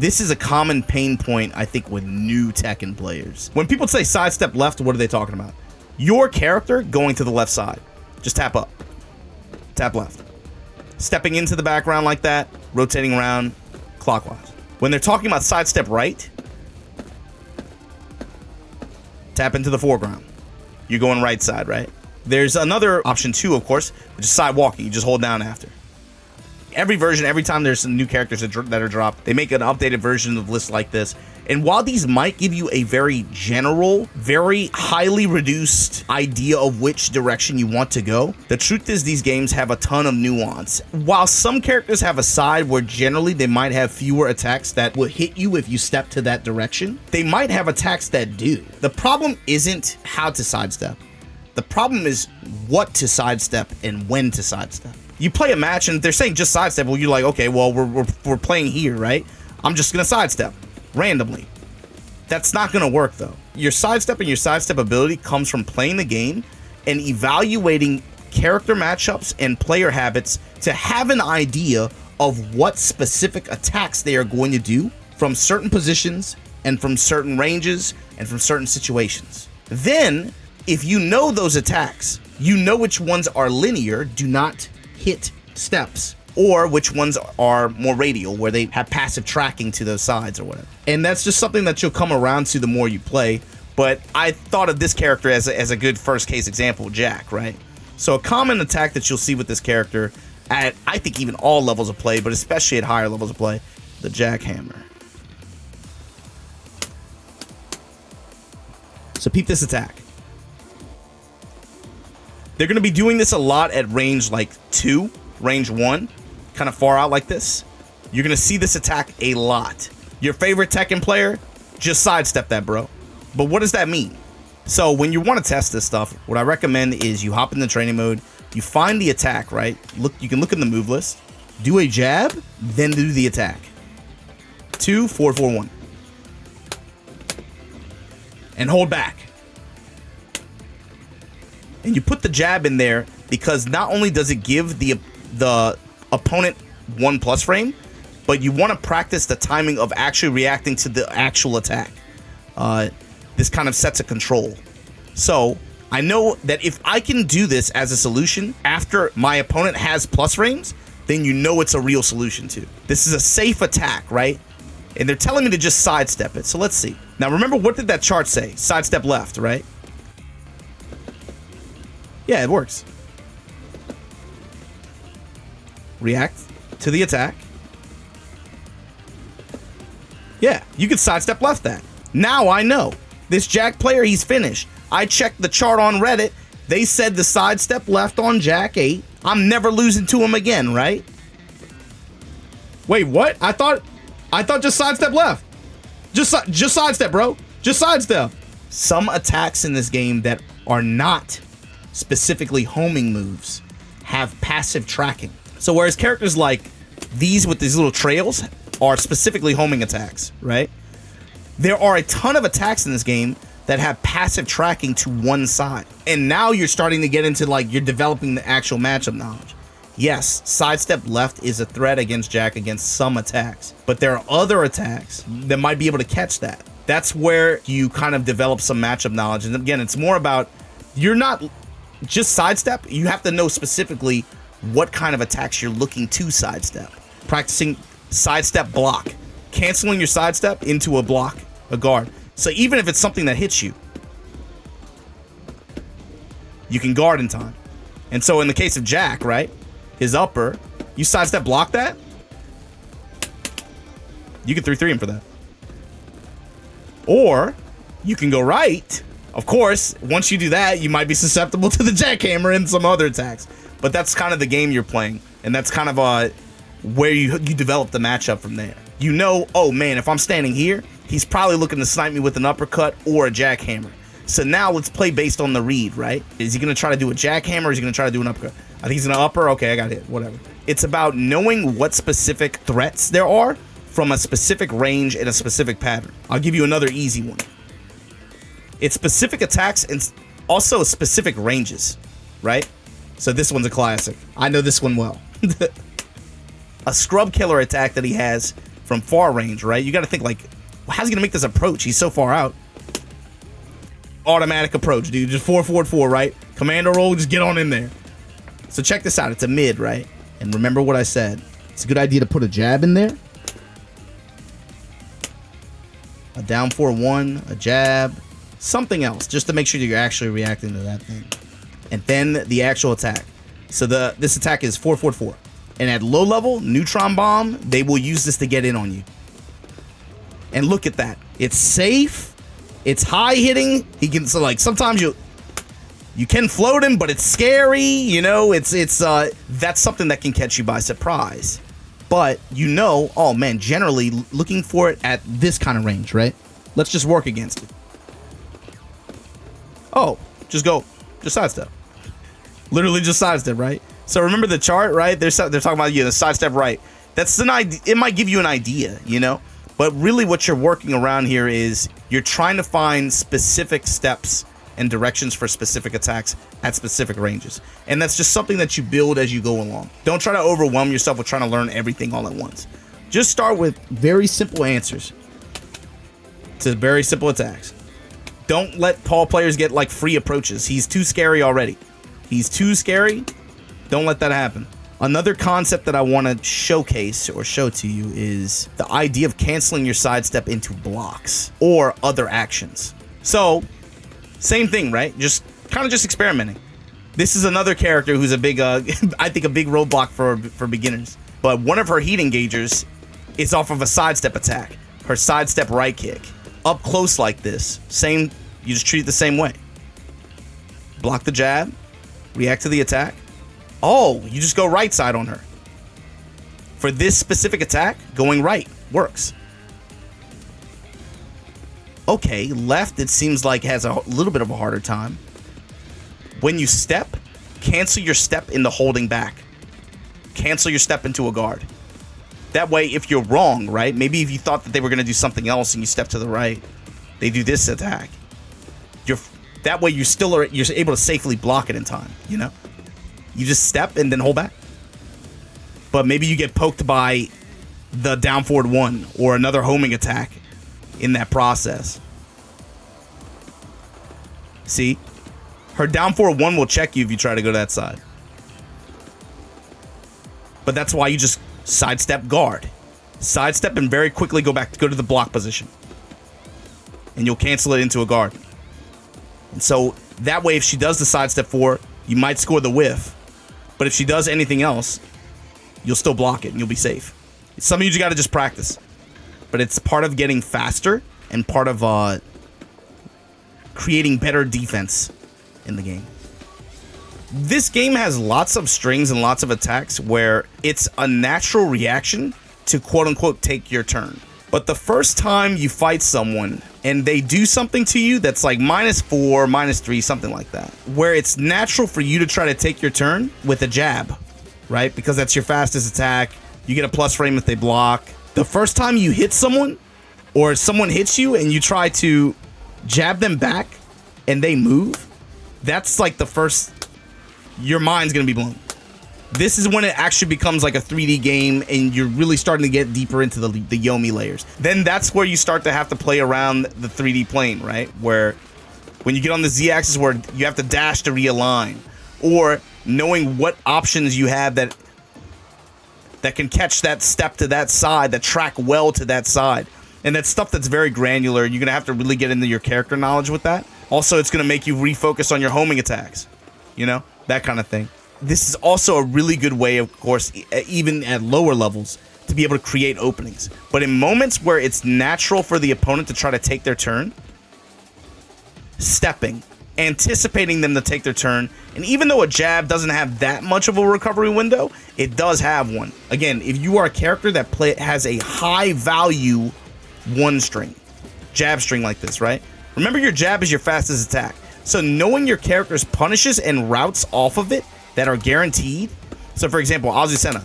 This is a common pain point, I think, with new Tekken players. When people say sidestep left, what are they talking about? Your character going to the left side. Just tap up. Tap left. Stepping into the background like that, rotating around clockwise. When they're talking about sidestep right, tap into the foreground. You're going right side, right? There's another option too, of course, which is side walking. You just hold down after. Every version, every time there's some new characters that are dropped, they make an updated version of lists like this. And while these might give you a very general, very highly reduced idea of which direction you want to go, the truth is these games have a ton of nuance. While some characters have a side where generally they might have fewer attacks that will hit you if you step to that direction, they might have attacks that do. The problem isn't how to sidestep. The problem is what to sidestep and when to sidestep. You play a match and they're saying just sidestep. Well, you're like, okay, well, we're playing here, right? I'm just going to sidestep randomly. That's not going to work, though. Your sidestep and your sidestep ability comes from playing the game and evaluating character matchups and player habits to have an idea of what specific attacks they are going to do from certain positions and from certain ranges and from certain situations. Then, if you know those attacks, you know which ones are linear, do not hit steps, or which ones are more radial, where they have passive tracking to those sides or whatever. And that's just something that you'll come around to the more you play. But I thought of this character as a good first case example, Jack, right? So a common attack that you'll see with this character at, I think, even all levels of play, but especially at higher levels of play, the jackhammer. So peep this attack. They're going to be doing this a lot at range like 2, range 1, kind of far out like this. You're going to see this attack a lot. Your favorite Tekken player, just sidestep that, bro. But what does that mean? So when you want to test this stuff, what I recommend is you hop in the training mode, you find the attack, right? Look, you can look in the move list, do a jab, then do the attack. 2, 4, 4, 1. And hold back. And you put the jab in there because not only does it give the opponent 1+ frame, but you want to practice the timing of actually reacting to the actual attack. This kind of sets a control. So I know that if I can do this as a solution after my opponent has plus frames, then you know it's a real solution too. This is a safe attack, right? And they're telling me to just sidestep it. So let's see. Now remember, what did that chart say? Sidestep left, right? Yeah, it works. React to the attack. Yeah, you can sidestep left that. Now I know. This Jack player, he's finished. I checked the chart on Reddit. They said the sidestep left on Jack 8. I'm never losing to him again, right? Wait, what? I thought just sidestep left. Just sidestep, bro. Just sidestep. Some attacks in this game that are not specifically homing moves have passive tracking. So whereas characters like these with these little trails are specifically homing attacks, right? There are a ton of attacks in this game that have passive tracking to one side. And now you're starting to get into, like, you're developing the actual matchup knowledge. Yes, sidestep left is a threat against Jack against some attacks, but there are other attacks that might be able to catch that. That's where you kind of develop some matchup knowledge. And again, it's more about, you're not just sidestep, you have to know specifically what kind of attacks you're looking to sidestep. Practicing sidestep block, canceling your sidestep into a block, a guard. So even if it's something that hits you, you can guard in time. And so in the case of Jack, right, his upper, you sidestep block that, you can 3-3 him for that. Or you can go right. Of course, once you do that, you might be susceptible to the jackhammer and some other attacks. But that's kind of the game you're playing. And that's kind of where you develop the matchup from there. You know, oh man, if I'm standing here, he's probably looking to snipe me with an uppercut or a jackhammer. So now let's play based on the read, right? Is he going to try to do a jackhammer or is he going to try to do an uppercut? I think he's going to upper. Okay, I got hit. Whatever. It's about knowing what specific threats there are from a specific range and a specific pattern. I'll give you another easy one. It's specific attacks and also specific ranges, right? So this one's a classic. I know this one well. A scrub killer attack that he has from far range, right? You got to think like, how's he gonna make this approach? He's so far out. Automatic approach, dude. Just 4-4-4, right? Commando roll, just get on in there. So check this out. It's a mid, right? And remember what I said. It's a good idea to put a jab in there. A down 4-1, a jab, something else, just to make sure that you're actually reacting to that thing. And then the actual attack. So this attack is 4-4-4. And at low level, neutron bomb, they will use this to get in on you. And look at that. It's safe. It's high hitting. He can, so like sometimes you can float him, but it's scary. You know, it's that's something that can catch you by surprise. But you know, oh man, generally looking for it at this kind of range, right? Let's just work against it. Oh, just sidestep. Literally just sidestep, right? So remember the chart, right? They're talking about the sidestep right. That's an idea. It might give you an idea, you know. But really what you're working around here is you're trying to find specific steps and directions for specific attacks at specific ranges. And that's just something that you build as you go along. Don't try to overwhelm yourself with trying to learn everything all at once. Just start with very simple answers to very simple attacks. Don't let Paul players get like free approaches. He's too scary already. He's too scary. Don't let that happen. Another concept that I want to showcase or show to you is the idea of canceling your sidestep into blocks or other actions. So, same thing, right? Just kind of just experimenting. This is another character who's a big, I think a big roadblock for beginners. But one of her heat engagers is off of a sidestep attack. Her sidestep right kick. Up close like this. Same, you just treat it the same way. Block the jab. React to the attack. Oh, you just go right side on her. For this specific attack, going right works. Okay, left it seems like has a little bit of a harder time. When you step, cancel your step into holding back. Cancel your step into a guard. That way, if you're wrong, right? Maybe if you thought that they were going to do something else and you step to the right, they do this attack. That way you're able to safely block it in time, you know? You just step and then hold back. But maybe you get poked by the down forward 1 or another homing attack in that process. See? Her down forward 1 will check you if you try to go to that side. But that's why you just sidestep guard. Sidestep and very quickly go to the block position. And you'll cancel it into a guard. And so that way if she does the sidestep 4, you might score the whiff. But if she does anything else, you'll still block it and you'll be safe. Some of you just got to just practice. But it's part of getting faster and part of creating better defense in the game. This game has lots of strings and lots of attacks where it's a natural reaction to quote-unquote take your turn. But the first time you fight someone and they do something to you that's like -4, -3, something like that, where it's natural for you to try to take your turn with a jab, right? Because that's your fastest attack. You get a plus frame if they block. The first time you hit someone or someone hits you and you try to jab them back and they move, that's like the first, your mind's going to be blown. This is when it actually becomes like a 3D game and you're really starting to get deeper into the Yomi layers. Then that's where you start to have to play around the 3D plane, right? Where when you get on the Z-axis where you have to dash to realign, or knowing what options you have that can catch that step to that side, that track well to that side. And that's stuff that's very granular. You're going to have to really get into your character knowledge with that. Also, it's going to make you refocus on your homing attacks, you know, that kind of thing. This is also a really good way, of course, even at lower levels, to be able to create openings. But in moments where it's natural for the opponent to try to take their turn, stepping, anticipating them to take their turn, and even though a jab doesn't have that much of a recovery window, it does have one. Again, if you are a character that has a high value 1-string, jab string like this, right? Remember, your jab is your fastest attack. So knowing your character's punishes and routes off of it that are guaranteed. So for example, Azucena,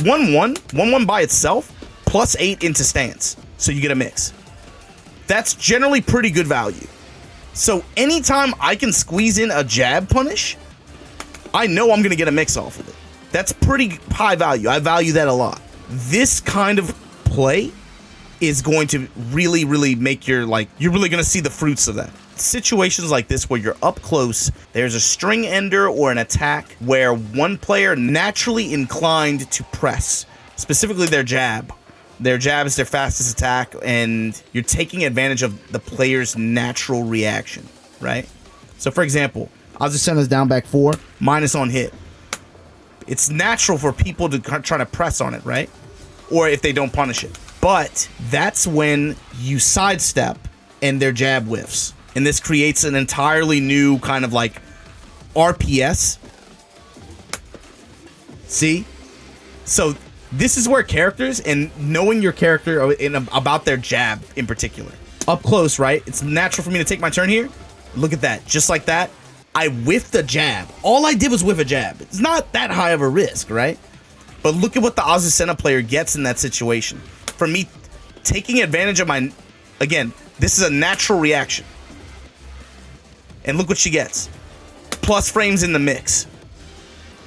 1-1 by itself, +8 into stance. So you get a mix. That's generally pretty good value. So anytime I can squeeze in a jab punish, I know I'm going to get a mix off of it. That's pretty high value. I value that a lot. This kind of play is going to really make your, like, you're really going to see the fruits of that. Situations like this where you're up close, there's a string ender or an attack where one player naturally inclined to press, specifically their jab. Their jab is their fastest attack, and you're taking advantage of the player's natural reaction, right? So, for example, I'll just send us down back 4, minus on hit. It's natural for people to try to press on it, right? Or if they don't punish it. But that's when you sidestep and their jab whiffs. And this creates an entirely new kind of like RPS. See? So this is where characters and knowing your character about their jab in particular. Up close, right? It's natural for me to take my turn here. Look at that. Just like that. I whiffed a jab. All I did was whiff a jab. It's not that high of a risk, right? But look at what the Azucena player gets in that situation. For me, taking advantage of my... Again, this is a natural reaction. And look what she gets. Plus frames in the mix.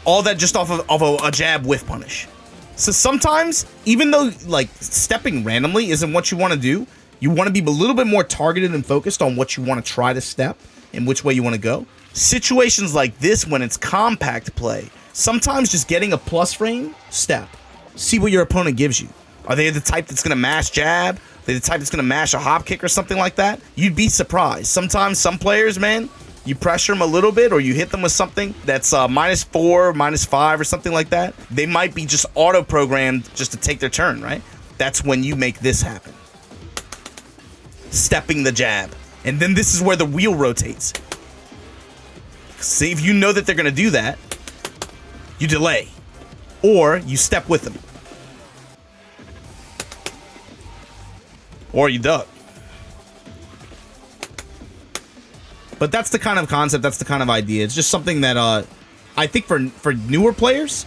All that just off of a jab whiff punish. So sometimes, even though like stepping randomly isn't what you want to do, you want to be a little bit more targeted and focused on what you want to try to step and which way you want to go. Situations like this, when it's compact play, sometimes just getting a plus frame, step. See what your opponent gives you. Are they the type that's going to mash jab? Are they the type that's going to mash a hop kick or something like that? You'd be surprised. Sometimes some players, man, you pressure them a little bit or you hit them with something that's -4, -5 or something like that. They might be just auto-programmed just to take their turn, right? That's when you make this happen. Stepping the jab. And then this is where the wheel rotates. See, if you know that they're going to do that, you delay. Or you step with them. Or you duck. But that's the kind of concept, that's the kind of idea. It's just something that I think for newer players,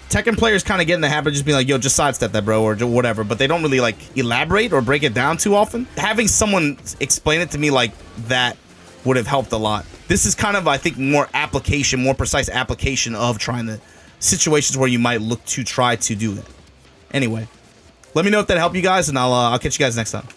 Tekken players kind of get in the habit of just being like, yo, just sidestep that, bro, or whatever. But they don't really like elaborate or break it down too often. Having someone explain it to me like that would have helped a lot. This is kind of, I think, more precise application of trying to situations where you might look to try to do it. Anyway, let me know if that helped you guys, and I'll catch you guys next time.